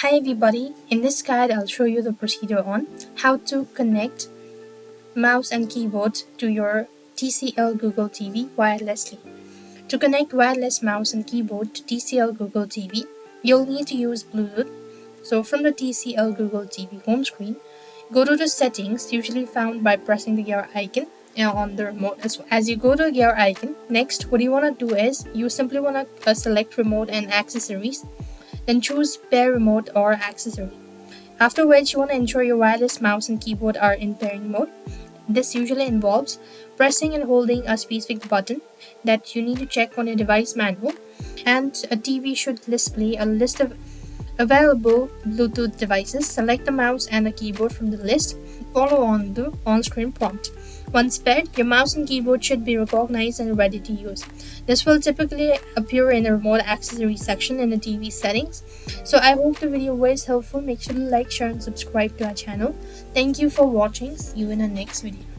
Hi everybody, in this guide I'll show you the procedure on how to connect mouse and keyboard to your TCL Google TV wirelessly. To connect wireless mouse and keyboard to TCL Google TV, you'll need to use Bluetooth. So from the TCL Google TV home screen, go to the settings usually found by pressing the gear icon on the remote. As you go to the gear icon, next what you want to do is you simply want to select remote and accessories. Then choose pair remote or accessory. After which you want to ensure your wireless mouse and keyboard are in pairing mode. This usually involves pressing and holding a specific button that you need to check on your device manual, and a TV should display a list of available Bluetooth devices. Select the mouse and the keyboard from the list. Follow on the on-screen prompt. Once paired, your mouse and keyboard should be recognized and ready to use. This will typically appear in the remote accessory section in the TV settings. So I hope the video was helpful. Make sure to like, share and subscribe to our channel. Thank you for watching. See you in the next video.